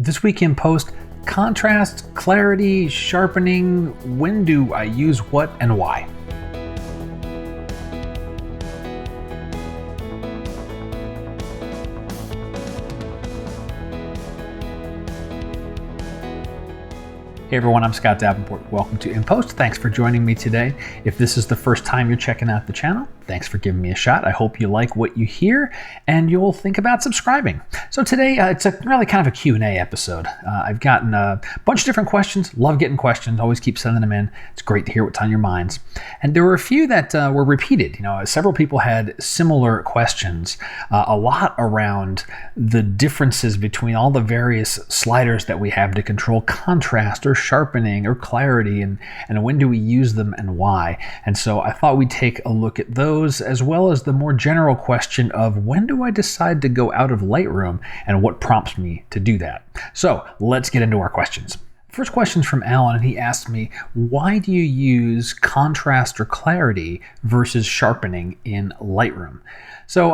This week in post, contrast, clarity, sharpening, when do I use what and why? Hey everyone, I'm Scott Davenport. Welcome to In Post. Thanks for joining me today. If this is the first time you're checking out the channel, thanks for giving me a shot. I hope you like what you hear and you'll think about subscribing. So today, it's a really kind of a Q&A episode. I've gotten a bunch of different questions. Love getting questions. Always keep sending them in. It's great to hear what's on your minds. And there were a few that were repeated. Several people had similar questions, a lot around the differences between all the various sliders that we have to control contrast or sharpening or clarity, and when do we use them and why. And so I thought we'd take a look at those, as well as the more general question of when do I decide to go out of Lightroom and what prompts me to do that. So let's get into our questions. First question's from Alan, and he asked me, why do you use contrast or clarity versus sharpening in Lightroom? So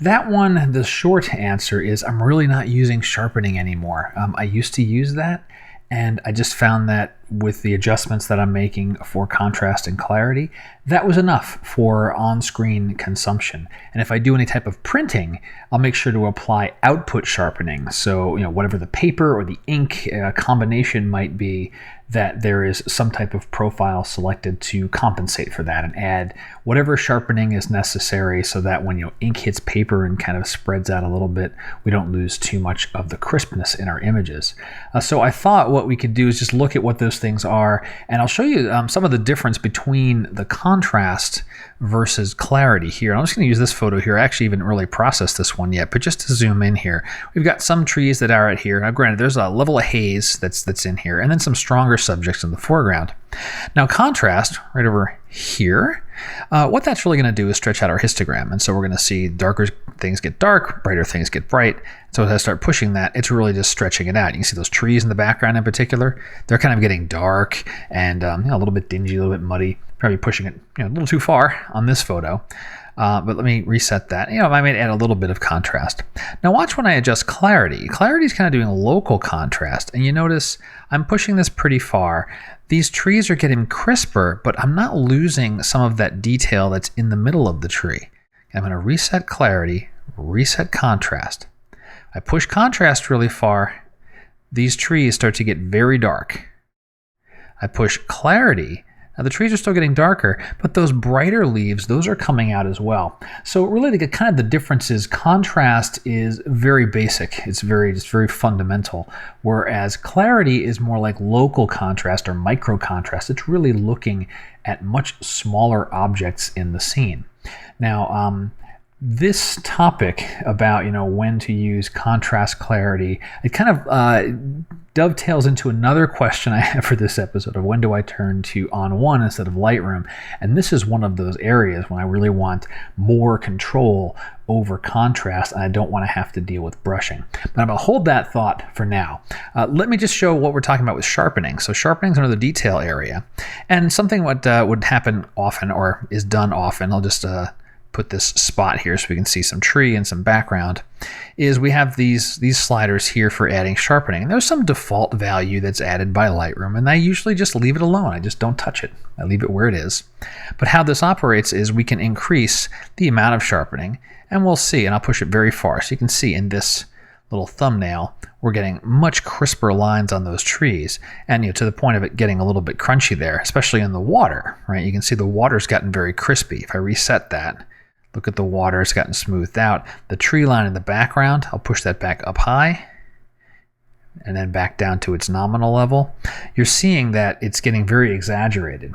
that one, the short answer is I'm really not using sharpening anymore. I used to use that, and I just found that with the adjustments that I'm making for contrast and clarity, that was enough for on-screen consumption. And if I do any type of printing, I'll make sure to apply output sharpening. So, whatever the paper or the ink combination might be, that there is some type of profile selected to compensate for that and add whatever sharpening is necessary so that when ink hits paper and kind of spreads out a little bit, we don't lose too much of the crispness in our images. So I thought what we could do is just look at what those things are, and I'll show you some of the difference between the contrast versus clarity here. I'm just going to use this photo here. I actually haven't really processed this one yet, but just to zoom in here, we've got some trees that are out here. Now granted, there's a level of haze that's in here, and then some stronger subjects in the foreground. Now contrast, right over here, what that's really going to do is stretch out our histogram. And so we're going to see darker things get dark, brighter things get bright. So as I start pushing that, it's really just stretching it out. You can see those trees in the background in particular. They're kind of getting dark and a little bit dingy, a little bit muddy. Probably pushing it a little too far on this photo. But let me reset that. I might add a little bit of contrast. Now watch when I adjust clarity. Clarity is kind of doing local contrast. And you notice I'm pushing this pretty far. These trees are getting crisper, but I'm not losing some of that detail that's in the middle of the tree. I'm going to reset clarity, reset contrast. I push contrast really far. These trees start to get very dark. I push clarity. Now the trees are still getting darker, but those brighter leaves, those are coming out as well. So really the difference is contrast is very basic. It's very fundamental. Whereas clarity is more like local contrast or micro contrast. It's really looking at much smaller objects in the scene. Now, this topic about when to use contrast, clarity, it kind of dovetails into another question I have for this episode of when do I turn to ON1 instead of Lightroom. And this is one of those areas when I really want more control over contrast and I don't want to have to deal with brushing. But I'm going to hold that thought for now. Let me just show what we're talking about with sharpening. So sharpening is another detail area, and something what would happen often or is done often, I'll just put this spot here so we can see some tree and some background, is we have these sliders here for adding sharpening. And there's some default value that's added by Lightroom, and I usually just leave it alone. I just don't touch it. I leave it where it is. But how this operates is we can increase the amount of sharpening, and we'll see, and I'll push it very far. So you can see in this little thumbnail, we're getting much crisper lines on those trees, and to the point of it getting a little bit crunchy there, especially in the water, right? You can see the water's gotten very crispy. If I reset that, look at the water, it's gotten smoothed out. The tree line in the background, I'll push that back up high and then back down to its nominal level. You're seeing that it's getting very exaggerated.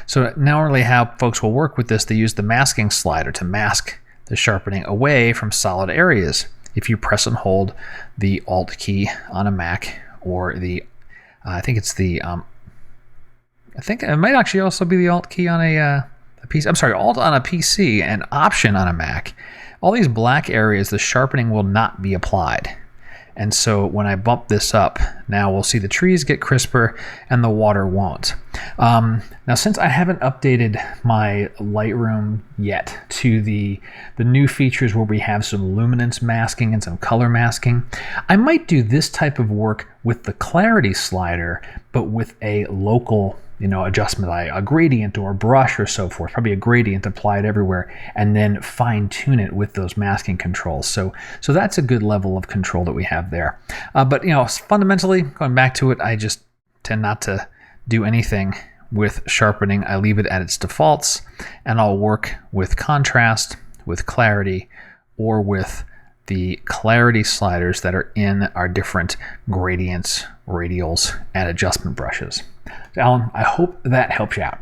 So normally how folks will work with this, they use the masking slider to mask the sharpening away from solid areas. If you press and hold the Alt key on a Mac, or the, I think it's the, I think it might actually also be the Alt key on a PC, I'm sorry, Alt on a PC and Option on a Mac. All these black areas, the sharpening will not be applied. And so when I bump this up, now we'll see the trees get crisper and the water won't. Now, since I haven't updated my Lightroom yet to the new features where we have some luminance masking and some color masking, I might do this type of work with the clarity slider, but with a local adjustment, like a gradient or a brush or so forth, probably a gradient applied everywhere, and then fine tune it with those masking controls. So that's a good level of control that we have there. But fundamentally, going back to it, I just tend not to do anything with sharpening. I leave it at its defaults, and I'll work with contrast, with clarity, or with the clarity sliders that are in our different gradients, radials, and adjustment brushes. So Alan, I hope that helps you out.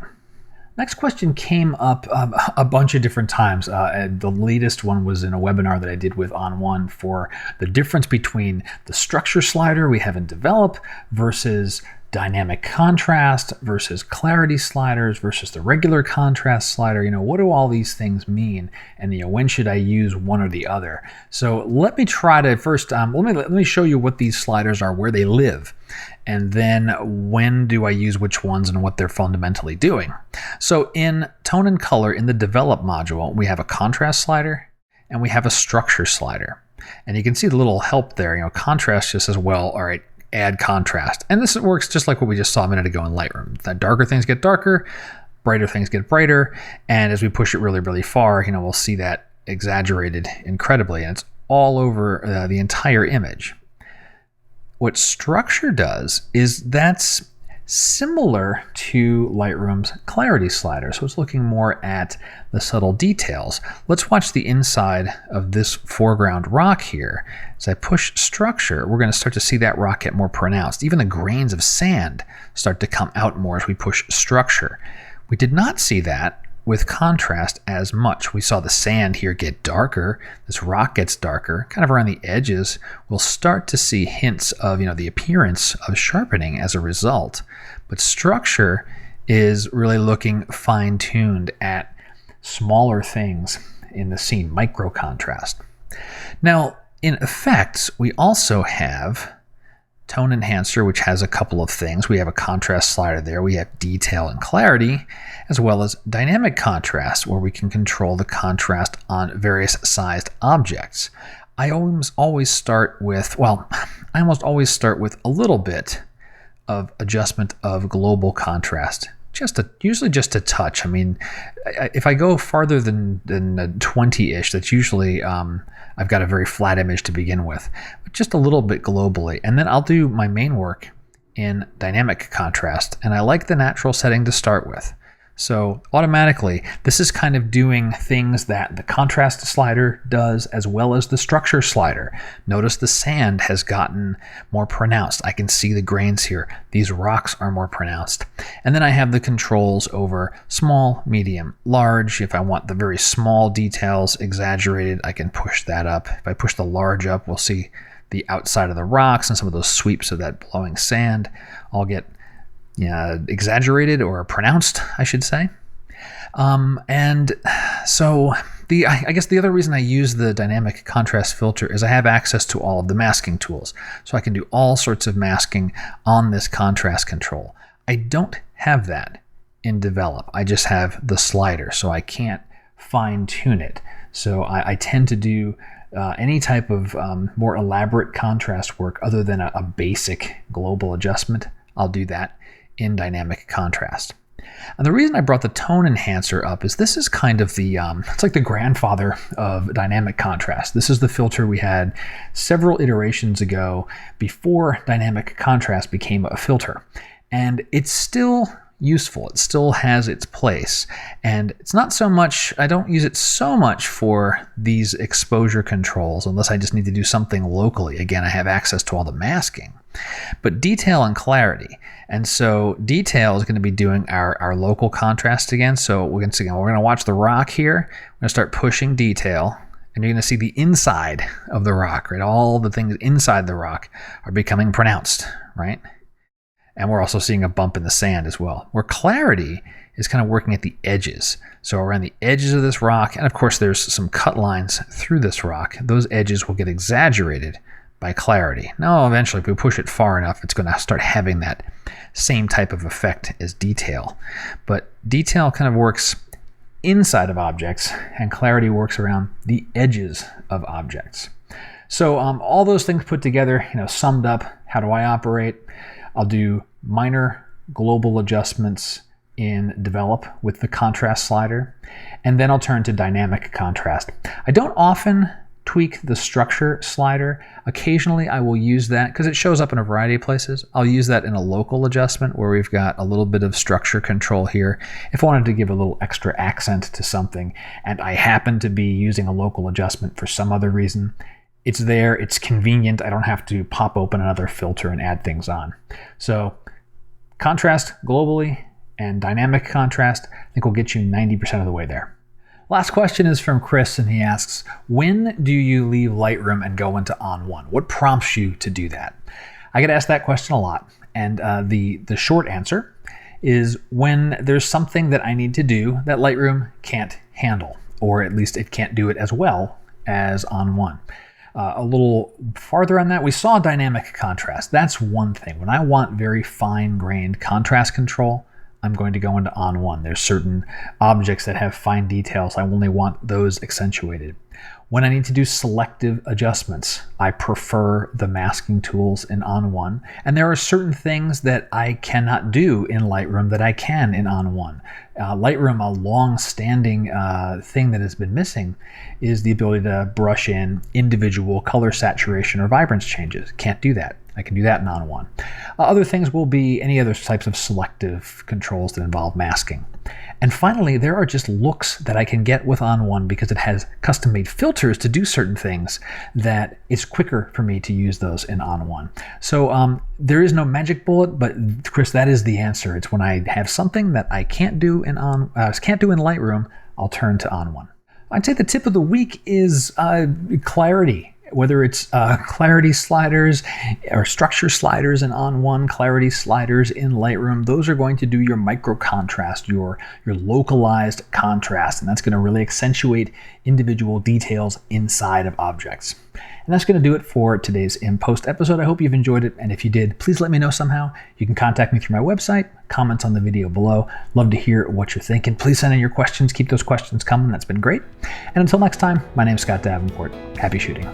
Next question came up a bunch of different times. The latest one was in a webinar that I did with ON1 for the difference between the structure slider we have in Develop versus dynamic contrast versus clarity sliders versus the regular contrast slider. What do all these things mean? And when should I use one or the other? So let me try to first, let me show you what these sliders are, where they live, and then when do I use which ones and what they're fundamentally doing. So in tone and color, in the Develop module, we have a contrast slider and we have a structure slider. And you can see the little help there. Contrast just says, well, all right, add contrast. And this works just like what we just saw a minute ago in Lightroom. The darker things get darker, brighter things get brighter. And as we push it really, really far, we'll see that exaggerated incredibly. And it's all over the entire image. What structure does is that's similar to Lightroom's clarity slider. So it's looking more at the subtle details. Let's watch the inside of this foreground rock here. As I push structure, we're going to start to see that rock get more pronounced. Even the grains of sand start to come out more as we push structure. We did not see that with contrast as much. We saw the sand here get darker. This rock gets darker. Kind of around the edges, we'll start to see hints of the appearance of sharpening as a result. But structure is really looking fine-tuned at smaller things in the scene, micro contrast. Now, in effects, we also have tone enhancer, which has a couple of things. We have a contrast slider there. We have detail and clarity, as well as dynamic contrast, where we can control the contrast on various sized objects. I almost always start with a little bit of adjustment of global contrast. Usually just a touch. If I go farther than 20-ish, that's usually I've got a very flat image to begin with, but just a little bit globally. And then I'll do my main work in dynamic contrast, and I like the natural setting to start with. So automatically, this is kind of doing things that the contrast slider does as well as the structure slider. Notice the sand has gotten more pronounced. I can see the grains here. These rocks are more pronounced. And then I have the controls over small, medium, large. If I want the very small details exaggerated, I can push that up. If I push the large up, we'll see the outside of the rocks and some of those sweeps of that blowing sand all get exaggerated or pronounced, I should say. And so I guess the other reason I use the dynamic contrast filter is I have access to all of the masking tools. So I can do all sorts of masking on this contrast control. I don't have that in Develop. I just have the slider, so I can't fine tune it. So I tend to do any type of more elaborate contrast work other than a basic global adjustment. I'll do that in dynamic contrast. And the reason I brought the tone enhancer up is this is kind of it's like the grandfather of dynamic contrast. This is the filter we had several iterations ago before dynamic contrast became a filter. And it's still useful. It still has its place. And it's not so much, I don't use it so much for these exposure controls unless I just need to do something locally. Again, I have access to all the masking. But detail and clarity. And so detail is going to be doing our local contrast again. So we're going to watch the rock here. We're going to start pushing detail, and you're going to see the inside of the rock, right? All the things inside the rock are becoming pronounced, right? And we're also seeing a bump in the sand as well. Where clarity is kind of working at the edges. So around the edges of this rock, and of course there's some cut lines through this rock, those edges will get exaggerated by clarity. Now, eventually, if we push it far enough, it's going to start having that same type of effect as detail. But detail kind of works inside of objects, and clarity works around the edges of objects. So all those things put together, summed up, how do I operate? I'll do minor global adjustments in develop with the contrast slider, and then I'll turn to dynamic contrast. I don't often tweak the structure slider. Occasionally I will use that because it shows up in a variety of places. I'll use that in a local adjustment where we've got a little bit of structure control here. If I wanted to give a little extra accent to something and I happen to be using a local adjustment for some other reason, it's there, it's convenient. I don't have to pop open another filter and add things on. So contrast globally and dynamic contrast, I think will get you 90% of the way there. Last question is from Chris, and he asks, when do you leave Lightroom and go into ON1? What prompts you to do that? I get asked that question a lot, and the short answer is when there's something that I need to do that Lightroom can't handle, or at least it can't do it as well as ON1. A little farther on that, we saw dynamic contrast. That's one thing. When I want very fine-grained contrast control, I'm going to go into ON1. There's certain objects that have fine details. I only want those accentuated. When I need to do selective adjustments, I prefer the masking tools in ON1. And there are certain things that I cannot do in Lightroom that I can in ON1. Lightroom, a long-standing thing that has been missing, is the ability to brush in individual color saturation or vibrance changes. Can't do that. I can do that in ON1. Other things will be any other types of selective controls that involve masking. And finally, there are just looks that I can get with ON1 because it has custom-made filters to do certain things that it's quicker for me to use those in ON1. So there is no magic bullet, but Chris, that is the answer. It's when I have something that I can't do in Lightroom, I'll turn to ON1. I'd say the tip of the week is clarity. Whether it's clarity sliders or structure sliders in ON1, clarity sliders in Lightroom, those are going to do your micro contrast, your localized contrast, and that's going to really accentuate individual details inside of objects. And that's going to do it for today's In Post episode. I hope you've enjoyed it, and if you did, please let me know somehow. You can contact me through my website, comments on the video below. Love to hear what you're thinking. Please send in your questions. Keep those questions coming. That's been great. And until next time, my name is Scott Davenport. Happy shooting.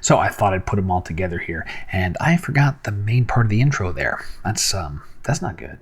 So I thought I'd put them all together here, and I forgot the main part of the intro there. That's not good.